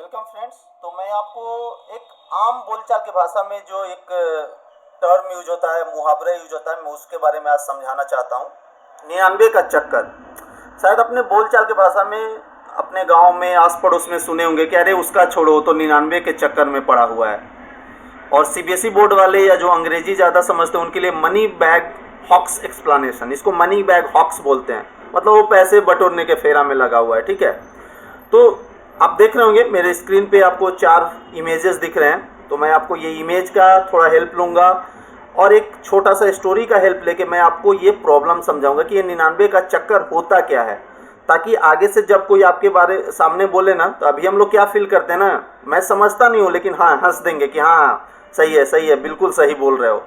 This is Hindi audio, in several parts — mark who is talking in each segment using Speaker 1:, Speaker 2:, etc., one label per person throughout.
Speaker 1: Welcome friends. तो मैं आपको एक आम बोलचाल की भाषा में जो एक टर्म यूज होता है, मुहावरा यूज होता है, मैं उसके बारे में आज समझाना चाहता हूँ। 99 का चक्कर। शायद अपने बोलचाल की भाषा में अपने गांव में आस पड़ोस में सुने होंगे कि अरे उसका छोड़ो, तो 99 के चक्कर में पड़ा हुआ है। और सीबीएसई बोर्ड वाले या जो अंग्रेजी ज़्यादा समझते हैं उनके लिए मनी बैग हॉक्स एक्सप्लेनेशन, इसको मनी बैग हॉक्स बोलते हैं। मतलब वो पैसे बटोरने के फेरा में लगा हुआ है। ठीक है, तो आप देख रहे होंगे मेरे स्क्रीन पे आपको 4 इमेजेस दिख रहे हैं। तो मैं आपको ये इमेज का थोड़ा हेल्प लूँगा और एक छोटा सा स्टोरी का हेल्प लेके मैं आपको ये प्रॉब्लम समझाऊंगा कि ये 99 का चक्कर होता क्या है, ताकि आगे से जब कोई आपके बारे सामने बोले ना, तो अभी हम लोग क्या फील करते हैं ना, मैं समझता नहीं हूँ लेकिन हाँ हंस देंगे कि हाँ सही है, बिल्कुल सही बोल रहे हो।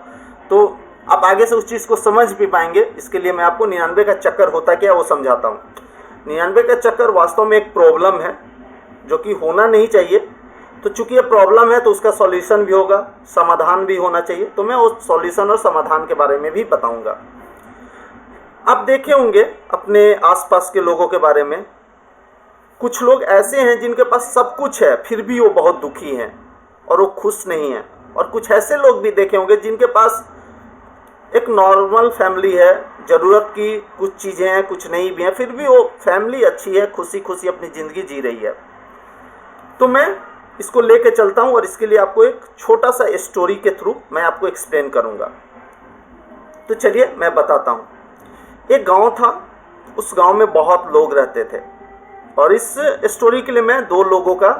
Speaker 1: तो आप आगे से उस चीज़ को समझ भी पाएंगे। इसके लिए मैं आपको 99 का चक्कर होता क्या वो समझाता हूँ। 99 का चक्कर वास्तव में एक प्रॉब्लम है जो कि होना नहीं चाहिए। तो चूंकि ये प्रॉब्लम है तो उसका सॉल्यूशन भी होगा, समाधान भी होना चाहिए। तो मैं उस सॉल्यूशन और समाधान के बारे में भी बताऊंगा। आप देखे होंगे अपने आसपास के लोगों के बारे में, कुछ लोग ऐसे हैं जिनके पास सब कुछ है फिर भी वो बहुत दुखी हैं और वो खुश नहीं है। और कुछ ऐसे लोग भी देखे होंगे जिनके पास एक नॉर्मल फैमिली है, ज़रूरत की कुछ चीज़ें हैं, कुछ नहीं भी हैं, फिर भी वो फैमिली अच्छी है, खुशी खुशी अपनी ज़िंदगी जी रही है। तो मैं इसको लेके चलता हूँ और इसके लिए आपको एक छोटा सा स्टोरी के थ्रू मैं आपको एक्सप्लेन करूँगा। तो चलिए मैं बताता हूँ। एक गांव था, उस गांव में बहुत लोग रहते थे और इस स्टोरी के लिए मैं 2 लोगों का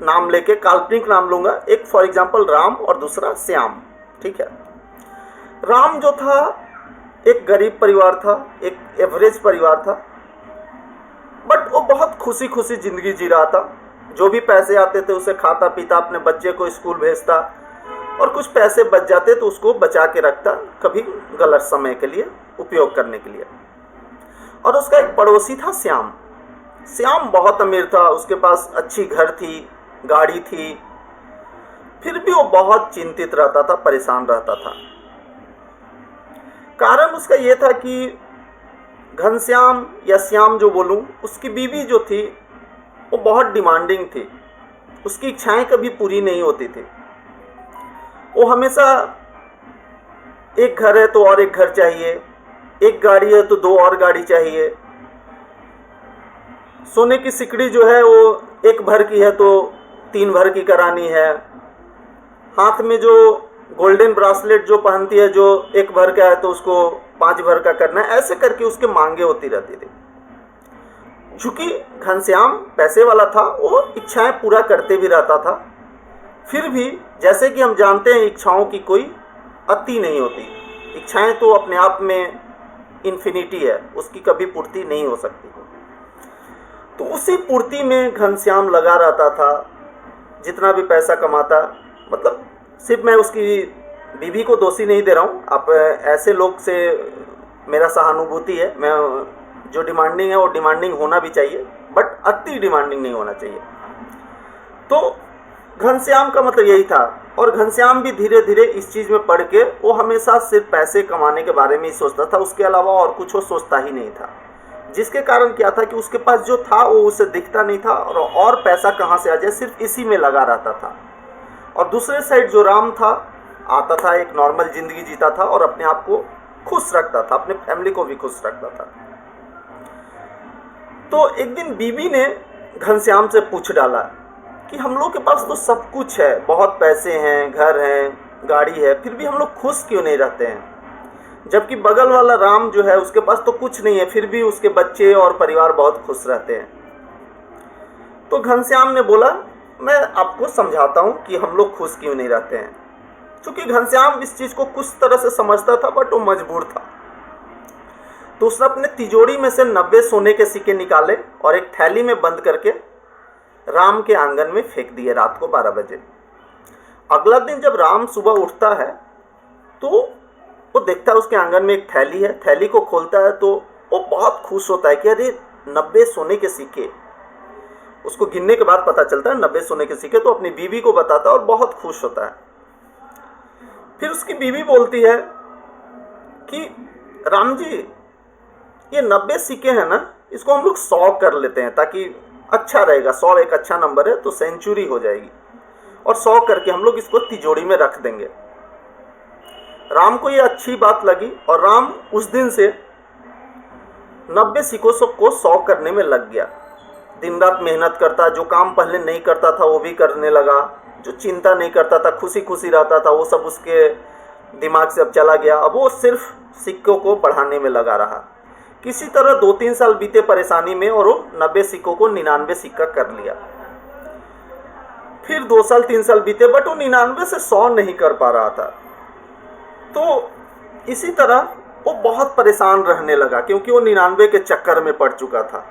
Speaker 1: नाम लेके काल्पनिक नाम लूँगा। एक फॉर एग्जांपल राम और दूसरा श्याम। ठीक है, राम जो था एक गरीब परिवार था, एक एवरेज परिवार था, बट वो बहुत खुशी खुशी ज़िंदगी जी रहा था। जो भी पैसे आते थे उसे खाता पीता, अपने बच्चे को स्कूल भेजता और कुछ पैसे बच जाते तो उसको बचा के रखता, कभी गलत समय के लिए उपयोग करने के लिए। और उसका एक पड़ोसी था श्याम। श्याम बहुत अमीर था, उसके पास अच्छी घर थी, गाड़ी थी, फिर भी वो बहुत चिंतित रहता था, परेशान रहता था। कारण उसका ये था कि घनश्याम या श्याम जो बोलूं, उसकी बीवी जो थी वो बहुत डिमांडिंग थी। उसकी इच्छाएं कभी पूरी नहीं होती थी। वो हमेशा एक घर है तो और एक घर चाहिए, एक गाड़ी है तो 2 और गाड़ी चाहिए, सोने की सिकड़ी जो है वो एक भर की है तो 3 भर की करानी है, हाथ में जो गोल्डन ब्रासलेट जो पहनती है जो एक भर का है तो उसको 5 भर का करना है। ऐसे करके उसके मांगे होती रहती थी। चूंकि घनश्याम पैसे वाला था, वो इच्छाएं पूरा करते भी रहता था, फिर भी जैसे कि हम जानते हैं इच्छाओं की कोई अति नहीं होती। इच्छाएं तो अपने आप में इन्फिनिटी है, उसकी कभी पूर्ति नहीं हो सकती। तो उसी पूर्ति में घनश्याम लगा रहता था। जितना भी पैसा कमाता, मतलब सिर्फ मैं उसकी बीवी को दोषी नहीं दे रहा हूँ, आप ऐसे लोग से मेरा सहानुभूति है। मैं जो डिमांडिंग है वो डिमांडिंग होना भी चाहिए, बट अति डिमांडिंग नहीं होना चाहिए। तो घनश्याम का मतलब यही था। और घनश्याम भी धीरे धीरे इस चीज़ में पड़ के वो हमेशा सिर्फ पैसे कमाने के बारे में ही सोचता था, उसके अलावा और कुछ वो सोचता ही नहीं था। जिसके कारण क्या था कि उसके पास जो था वो उसे दिखता नहीं था और पैसा कहाँ से आ जाए सिर्फ इसी में लगा रहता था। और दूसरे साइड जो राम था, आता था, एक नॉर्मल ज़िंदगी जीता था और अपने आप को खुश रखता था, अपने फैमिली को भी खुश रखता था। तो एक दिन बीवी ने घनश्याम से पूछ डाला कि हम लोग के पास तो सब कुछ है, बहुत पैसे हैं, घर हैं, गाड़ी है, फिर भी हम लोग खुश क्यों नहीं रहते हैं, जबकि बगल वाला राम जो है उसके पास तो कुछ नहीं है, फिर भी उसके बच्चे और परिवार बहुत खुश रहते हैं। तो घनश्याम ने बोला, मैं आपको समझाता हूँ कि हम लोग खुश क्यों नहीं रहते हैं। क्योंकि घनश्याम इस चीज़ को कुछ तरह से समझता था, बट वो मजबूर था। तो उसने अपने तिजोरी में से 90 सोने के सिक्के निकाले और एक थैली में बंद करके राम के आंगन में फेंक दिए रात को 12 बजे। अगला दिन जब राम सुबह उठता है तो वो देखता है उसके आंगन में एक थैली है। थैली को खोलता है तो वो बहुत खुश होता है कि अरे 90 सोने के सिक्के। उसको गिनने के बाद पता चलता है 90 सोने के सिक्के, तो अपनी बीवी को बताता है और बहुत खुश होता है। फिर उसकी बीवी बोलती है कि राम जी, ये 90 सिक्के हैं ना, इसको हम लोग 100 कर लेते हैं ताकि अच्छा रहेगा। 100 एक अच्छा नंबर है तो सेंचुरी हो जाएगी। और 100 करके हम लोग इसको तिजोरी में रख देंगे। राम को ये अच्छी बात लगी और राम उस दिन से 90 सिक्कों को 100 करने में लग गया। दिन रात मेहनत करता, जो काम पहले नहीं करता था वो भी करने लगा, जो चिंता नहीं करता था, खुशी खुशी रहता था, वो सब उसके दिमाग से अब चला गया। अब वो सिर्फ सिक्कों को बढ़ाने में लगा रहा। किसी तरह 2-3 साल बीते परेशानी में और वो 90 सिक्कों को 99 सिक्का कर लिया। फिर 2 साल 3 साल बीते बट वो 99 से 100 नहीं कर पा रहा था। तो इसी तरह वो बहुत परेशान रहने लगा क्योंकि वो 99 के चक्कर में पड़ चुका था।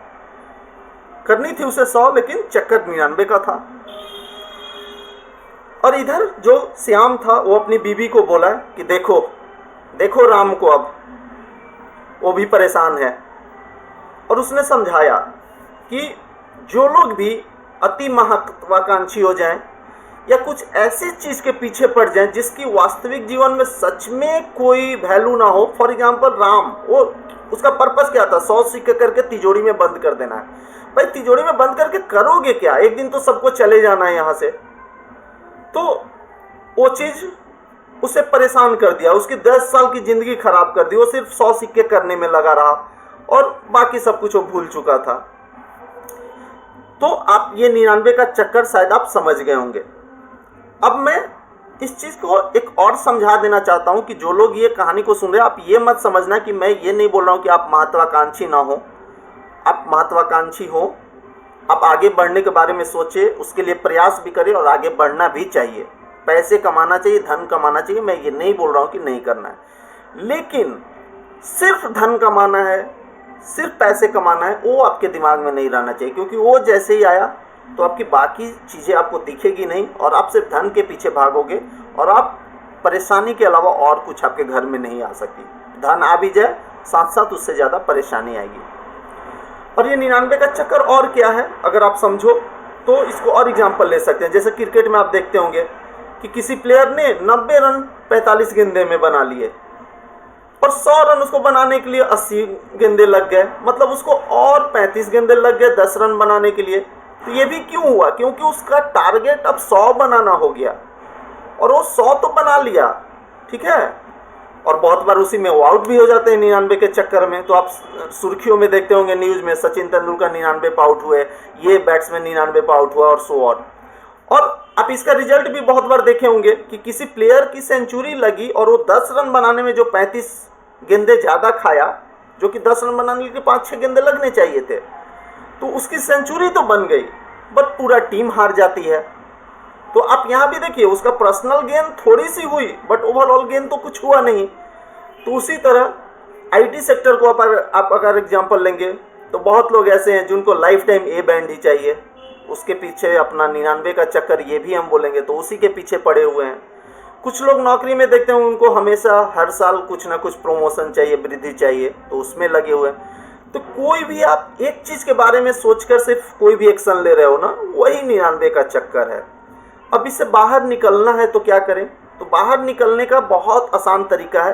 Speaker 1: करनी थी उसे 100 लेकिन चक्कर 99 का था। और इधर जो श्याम था वो अपनी बीवी को बोला कि देखो देखो राम को, अब वो भी परेशान है। और उसने समझाया कि जो लोग भी अति महत्वाकांक्षी हो जाएं या कुछ ऐसी चीज़ के पीछे पड़ जाएं जिसकी वास्तविक जीवन में सच में कोई वैल्यू ना हो। फॉर एग्जांपल राम, वो उसका पर्पस क्या था? 100 सिक्के करके तिजोरी में बंद कर देना है। भाई तिजोरी में बंद करके करोगे क्या? एक दिन तो सबको चले जाना है यहाँ से। तो वो चीज़ उसे परेशान कर दिया, उसकी 10 साल की ज़िंदगी खराब कर दी। वो सिर्फ 100 सिक्के करने में लगा रहा और बाकी सब कुछ वो भूल चुका था। तो आप ये 99 का चक्कर शायद आप समझ गए होंगे। अब मैं इस चीज़ को एक और समझा देना चाहता हूँ कि जो लोग ये कहानी को सुन रहे हैं, आप ये मत समझना कि मैं ये नहीं बोल रहा हूँ कि आप महत्वाकांक्षी ना हो। आप महत्वाकांक्षी हो, आप आगे बढ़ने के बारे में सोचे, उसके लिए प्रयास भी करें और आगे बढ़ना भी चाहिए। पैसे कमाना चाहिए, धन कमाना चाहिए, मैं ये नहीं बोल रहा हूँ कि नहीं करना है। लेकिन सिर्फ धन कमाना है, सिर्फ पैसे कमाना है, वो आपके दिमाग में नहीं रहना चाहिए, क्योंकि वो जैसे ही आया तो आपकी बाकी चीज़ें आपको दिखेगी नहीं और आप सिर्फ धन के पीछे भागोगे और आप परेशानी के अलावा और कुछ आपके घर में नहीं आ सकती। धन आ भी जाए, साथ साथ उससे ज़्यादा परेशानी आएगी। और ये 99 का चक्कर और क्या है, अगर आप समझो तो इसको और एग्जाम्पल ले सकते हैं। जैसे क्रिकेट में आप देखते होंगे कि किसी प्लेयर ने 90 रन 45 गेंदे में बना लिए और 100 रन उसको बनाने के लिए 80 गेंदे लग गए, मतलब उसको और 35 गेंदे लग गए 10 रन बनाने के लिए। तो ये भी क्यों हुआ? क्योंकि उसका टारगेट अब 100 बनाना हो गया और वो 100 तो बना लिया, ठीक है, और बहुत बार उसी में वो आउट भी हो जाते हैं 99 के चक्कर में। तो आप सुर्खियों में देखते होंगे न्यूज़ में, सचिन तेंदुलकर 99 पे आउट हुए, ये बैट्समैन 99 पे आउट हुआ और सो ऑन। और आप इसका रिजल्ट भी बहुत बार देखे होंगे कि किसी प्लेयर की सेंचुरी लगी और वो 10 रन बनाने में जो 35 गेंदे ज़्यादा खाया, जो कि 10 रन बनाने के लिए 5-6 गेंदे लगने चाहिए थे, तो उसकी सेंचुरी तो बन गई बट पूरा टीम हार जाती है। तो आप यहाँ भी देखिए, उसका पर्सनल गेन थोड़ी सी हुई बट ओवरऑल गेन तो कुछ हुआ नहीं। तो उसी तरह आईटी सेक्टर को आप अगर एग्जांपल लेंगे तो बहुत लोग ऐसे हैं जिनको लाइफ टाइम ए बैंड ही चाहिए, उसके पीछे अपना 99 का चक्कर, ये भी हम बोलेंगे, तो उसी के पीछे पड़े हुए हैं। कुछ लोग नौकरी में देखते हैं उनको हमेशा हर साल कुछ ना कुछ प्रमोशन चाहिए, वृद्धि चाहिए, तो उसमें लगे हुए हैं। तो कोई भी आप एक चीज़ के बारे में सोचकर सिर्फ कोई भी एक्शन ले रहे हो ना, वही 99 का चक्कर है। अब इससे बाहर निकलना है तो क्या करें? तो बाहर निकलने का बहुत आसान तरीका है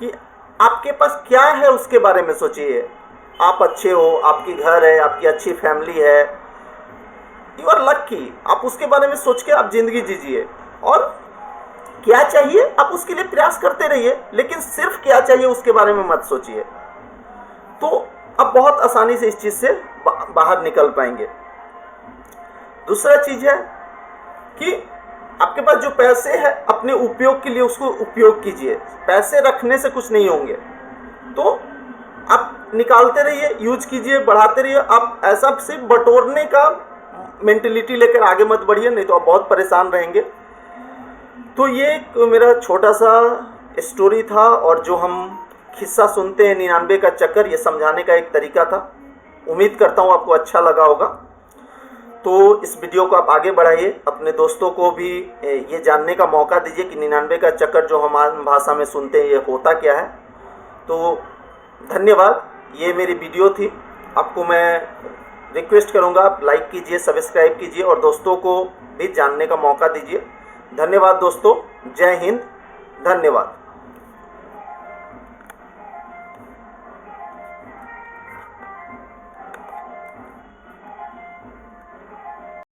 Speaker 1: कि आपके पास क्या है उसके बारे में सोचिए। आप अच्छे हो, आपकी घर है, आपकी अच्छी फैमिली है, यू आर लकी, आप उसके बारे में सोच के आप जिंदगी जीजिए। और क्या चाहिए आप उसके लिए प्रयास करते रहिए, लेकिन सिर्फ क्या चाहिए उसके बारे में मत सोचिए। तो आप बहुत आसानी से इस चीज़ से बाहर निकल पाएंगे। दूसरा चीज़ है कि आपके पास जो पैसे हैं अपने उपयोग के लिए उसको उपयोग कीजिए। पैसे रखने से कुछ नहीं होंगे, तो आप निकालते रहिए, यूज कीजिए, बढ़ाते रहिए। आप ऐसा सिर्फ बटोरने का मेंटेलिटी लेकर आगे मत बढ़िए, नहीं तो आप बहुत परेशान रहेंगे। तो ये एक मेरा छोटा सा स्टोरी था और जो हम किस्सा सुनते हैं 99 का चक्कर, ये समझाने का एक तरीका था। उम्मीद करता हूँ आपको अच्छा लगा होगा। तो इस वीडियो को आप आगे बढ़ाइए, अपने दोस्तों को भी ये जानने का मौका दीजिए कि 99 का चक्कर जो हमारी भाषा में सुनते हैं ये होता क्या है। तो धन्यवाद, ये मेरी वीडियो थी। आपको मैं रिक्वेस्ट करूँगा आप लाइक कीजिए, सब्सक्राइब कीजिए और दोस्तों को भी जानने का मौका दीजिए। धन्यवाद दोस्तों, जय हिंद, धन्यवाद।